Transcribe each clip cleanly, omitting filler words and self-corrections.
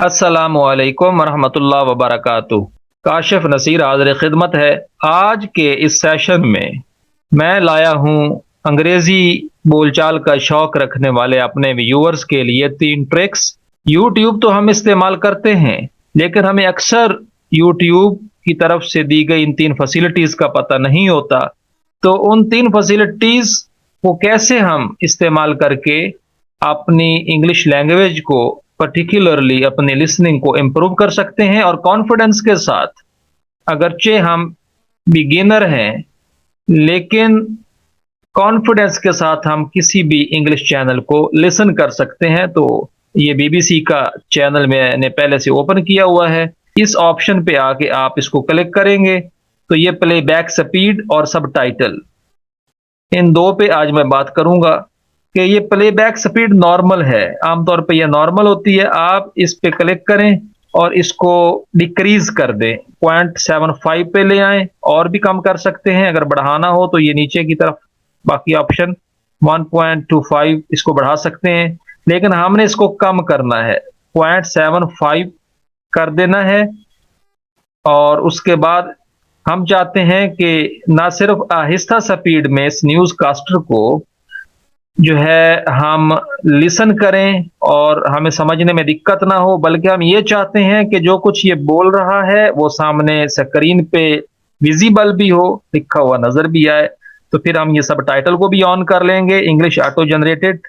अस्सलामुअलैकुम वरहमतुल्लाहि वबरकातुहू। काशिफ नसीर हाज़िर खिदमत है। आज के इस सेशन में मैं लाया हूँ अंग्रेजी बोलचाल का शौक रखने वाले अपने व्यूअर्स के लिए 3 ट्रिक्स। यूट्यूब तो हम इस्तेमाल करते हैं, लेकिन हमें अक्सर यूट्यूब की तरफ से दी गई इन 3 फैसिलिटीज़ का पता नहीं होता। तो उन 3 फैसिलिटीज़ को कैसे हम इस्तेमाल करके अपनी इंग्लिश लैंग्वेज को पर्टिकुलरली अपनी लिसनिंग को इम्प्रूव कर सकते हैं और कॉन्फिडेंस के साथ, अगरचे हम बिगिनर हैं, लेकिन कॉन्फिडेंस के साथ हम किसी भी इंग्लिश चैनल को लिसन कर सकते हैं। तो ये बीबीसी का चैनल मैंने पहले से ओपन किया हुआ है। इस ऑप्शन पे आके आप इसको क्लिक करेंगे तो ये प्लेबैक स्पीड और सबटाइटल, इन 2 पे आज मैं बात करूंगा कि ये प्लेबैक स्पीड नॉर्मल है, आमतौर पे ये नॉर्मल होती है। आप इस पे क्लिक करें और इसको डिक्रीज कर दें, 0.75 पे ले आएं, और भी कम कर सकते हैं। अगर बढ़ाना हो तो ये नीचे की तरफ बाकी ऑप्शन 1.25 इसको बढ़ा सकते हैं, लेकिन हमने इसको कम करना है, 0.75 कर देना है। और उसके बाद हम चाहते हैं कि ना सिर्फ आहिस्ता स्पीड में इस न्यूज़ कास्टर को जो है हम लिसन करें और हमें समझने में दिक्कत ना हो, बल्कि हम ये चाहते हैं कि जो कुछ ये बोल रहा है वो सामने स्क्रीन पे विजिबल भी हो, लिखा हुआ नजर भी आए। तो फिर हम ये सबटाइटल को भी ऑन कर लेंगे, इंग्लिश ऑटो जनरेटेड,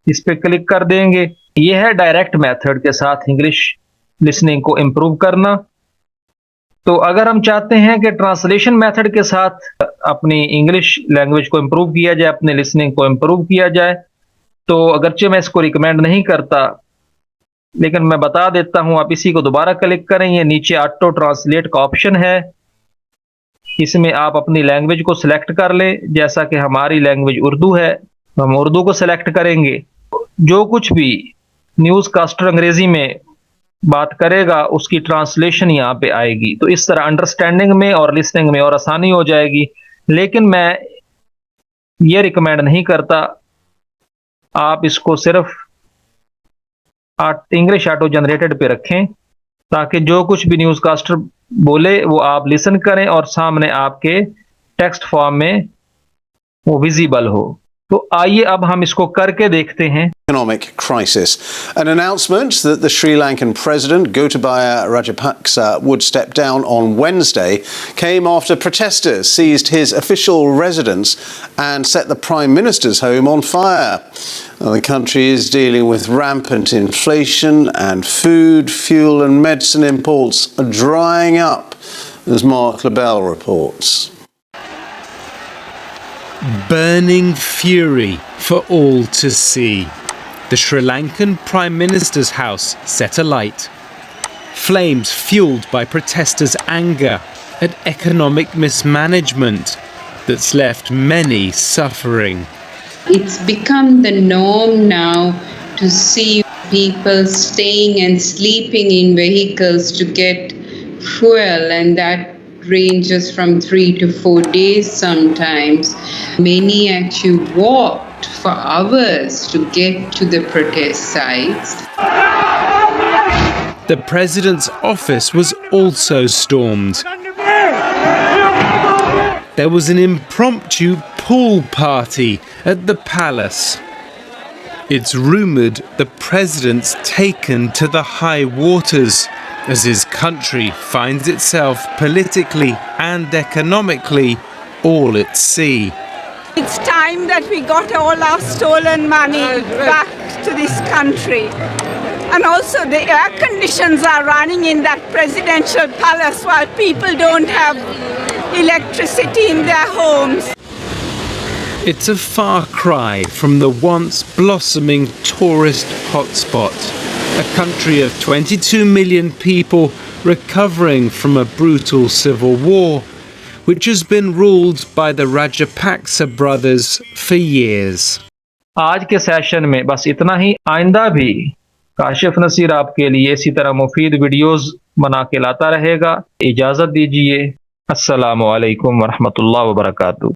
इस पे क्लिक कर देंगे। ये है डायरेक्ट मेथड के साथ इंग्लिश लिसनिंग को इम्प्रूव करना। तो अगर हम चाहते हैं कि ट्रांसलेशन मेथड के साथ अपनी इंग्लिश लैंग्वेज को इम्प्रूव किया जाए, अपने लिसनिंग को इम्प्रूव किया जाए, तो अगरचे मैं इसको रिकमेंड नहीं करता, लेकिन मैं बता देता हूं। आप इसी को दोबारा क्लिक करें, ये नीचे ऑटो ट्रांसलेट का ऑप्शन है, इसमें आप अपनी लैंग्वेज को सिलेक्ट कर लें। जैसा कि हमारी लैंग्वेज उर्दू है, तो हम उर्दू को सिलेक्ट करेंगे। जो कुछ भी न्यूज़ कास्टर अंग्रेजी में बात करेगा उसकी ट्रांसलेशन यहाँ पे आएगी, तो इस तरह अंडरस्टैंडिंग में और लिसनिंग में और आसानी हो जाएगी। लेकिन मैं ये रिकमेंड नहीं करता, आप इसको सिर्फ इंग्लिश ऑटो जनरेटेड पे रखें, ताकि जो कुछ भी न्यूज़ कास्टर बोले वो आप लिसन करें और सामने आपके टेक्स्ट फॉर्म में वो विजिबल हो। तो आइए अब हम इसको करके देखते हैं। Economic crisis. An announcement that the Sri Lankan president Gotabaya Rajapaksa would step down on Wednesday came after protesters seized his official residence and set the Prime Minister's home on fire. The country is dealing with rampant inflation and food, fuel and medicine imports are drying up, as Mark Lebel reports. Burning fury for all to see. The Sri Lankan Prime Minister's house set alight. Flames fueled by protesters' anger at economic mismanagement that's left many suffering. It's become the norm now to see people staying and sleeping in vehicles to get fuel, and that ranges from 3 to 4 days sometimes. Many actually walked for hours to get to the protest sites. The president's office was also stormed. There was an impromptu pool party at the palace. It's rumoured the president's taken to the high waters as his country finds itself politically and economically all at sea. It's time that we got all our stolen money back to this country. And also the air conditions are running in that presidential palace while people don't have electricity in their homes. It's a far cry from the once blossoming tourist hotspot, a country of 22 million people recovering from a brutal civil war, which has been ruled by the Rajapaksa brothers for years. आज के session में बस इतना ही। आइंदा भी काशिफ नसीर आपके लिए इसी तरह मुफीद वीडियोस बना के लाता रहेगा। इजाज़त दीजिए। अस्सलामु अलैकुम वरहमतुल्लाहि वबरकातुहू।